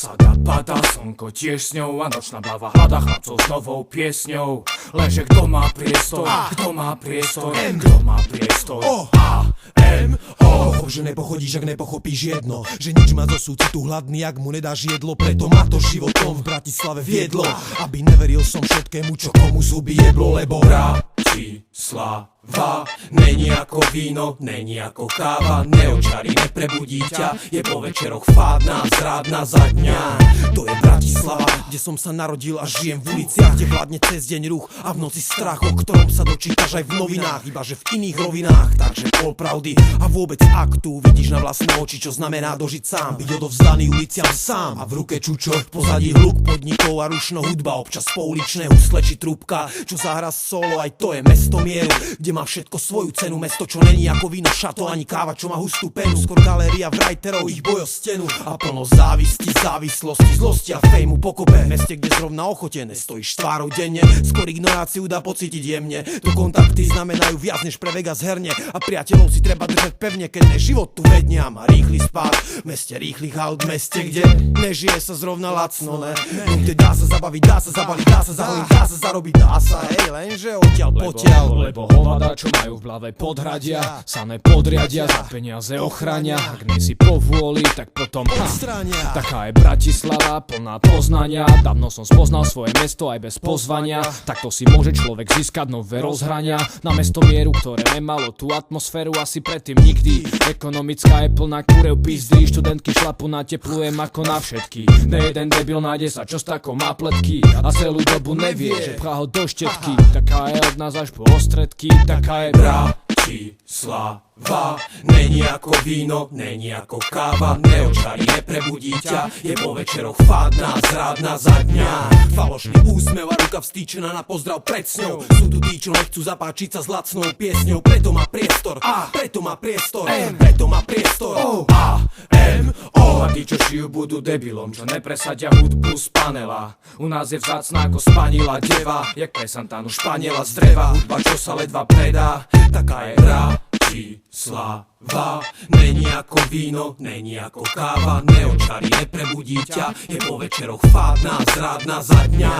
Osada padá, slnko tiež s ňou a nočná bava hľada chlapcov s novou piesňou. Lenže kto má priestor, kto má priestor, kto má priestor? Pochop, že nepochodíš, ak nepochopíš jedno, že nič má zo súcitu hladný, ak mu nedáš jedlo. Preto ma to životom v Bratislave viedlo, aby neveril som všetkému, čo komu zuby jeblo. Lebo Bratislava není ako víno, není ako káva, neočarí, neprebudí ťa, je po večeroch fádna, zrádna za dňa. To je Bratislava, kde som sa narodil a žijem v uliciach, kde vládne cez deň ruch a v noci strach, o ktorom sa dočítaš aj v novinách, ibaže v iných rovinách. Takže pol pravdy a vôbec ak tu vidíš na vlastné oči, čo znamená dožiť sám, byť odovzdaný uliciam sám a v ruke čučo, v pozadí hluk podnikov a rušno hudba, občas pouličné husle či trúbka, čo zahra solo. Aj to je mesto mieru, kde má všetko svoju cenu, mesto, čo není ako víno šato ani káva, čo má hustú penu, skôr galéria writerov, ich boj o stenu a plno závisti, závislosti, zlosti a fejmu pokope. Meste, kde zrovna ochotené stojíš tvárou denne, skôr ignoráciu dá pocítiť jemne. Tu kontakty znamenajú viac než pre Vegas herne a priateľov si treba držať pevne, keď ne život tu vedne a má rýchly spád. V meste rýchlych aut, meste, kde nežije sa zrovna lacno, ne? Kde dá sa zabaviť, dá sa zabaliť, dá sa zaholiť, dá sa zarobiť, dá sa, hej, lenže odtiaľ potiaľ. Lebo hovada, čo majú v hlave podhradia, sa nepodriadia, za peniaze ochránia. Ak nie si po vôli, tak potom odstránia. Taká je Bratislava, plná poznania. Dávno som spoznal svoje mesto aj bez pozvania. Takto si môže človek získať nové rozhrania. Na mesto mieru, ktoré nemalo tú atmosféru asi predtým nikdy. Ekonomická je plná kurev pizdy, študentky šlapu na teplujem ako na všetky. Nejeden debil nájde sa, čo s takou má pletky a celú dobu nevie, že pchá ho do štetky. Taká je od nás až po ostredky, taká je Bratislava není ako víno, není ako káva, neočarí, neprebudí ťa, je po večeroch fádna, zrádna za dňa. Falošný úsmev a ruka vstýčená na pozdrav pred sňou. Sú tu tí, čo nechcú zapáčiť sa s lacnou piesňou. Preto má priestor, preto má priestor, preto má priestor. A tí, čo žijú, budú debilom, čo nepresadia hudbu z panela. U nás je vzácna ako spanila deva, jak pre Santanu Španiela z dreva. Hudba, čo sa ledva predá, taká je Bratislava není ako víno, není ako káva, neočarí, neprebudí ťa, je po večeroch fádna, zrádna za dňa.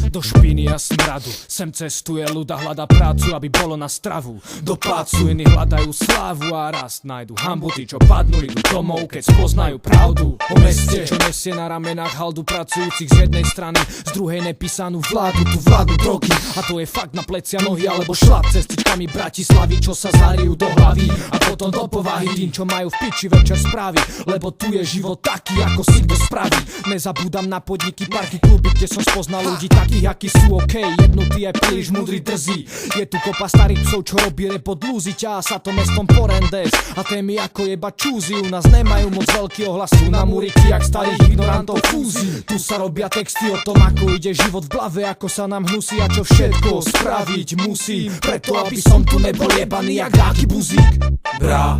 Do špiny a smradu sem cestuje ľuda, hľada prácu, aby bolo na stravu. Do pácu iní hľadajú slávu a rast, nájdu hambu, tí, čo padnú, idú domov, keď spoznajú pravdu o meste, čo nesie na ramenách haldu pracujúcich z jednej strany, z druhej nepísanú vládu, tu vládu drogy. A to je fakt na plecia nohy, alebo šlap cestičkami Bratislavy, čo sa zarijú do hlavy a potom do povahy tým, čo majú v piči večer správy. Lebo tu je život taký, ako si kto spraví. Nezabúdam na podniky, parky, kluby, kde som spoznal ľudí takých, akí sú OK, jednotý je príliš múdry, drzí. Je tu kopa starých psov, čo robí repod lúzi, ťa sa to mestom porendes. A témy ako jeba čúzi, u nás nemajú moc veľký ohlas, sú na múriky jak starých ignorantov fúzi. Tu sa robia texty o tom, ako ide život v hlave, ako sa nám hnusí a čo všetko spraviť musím, preto aby som tu nebol jebaný jak dáky buzík. Bratislava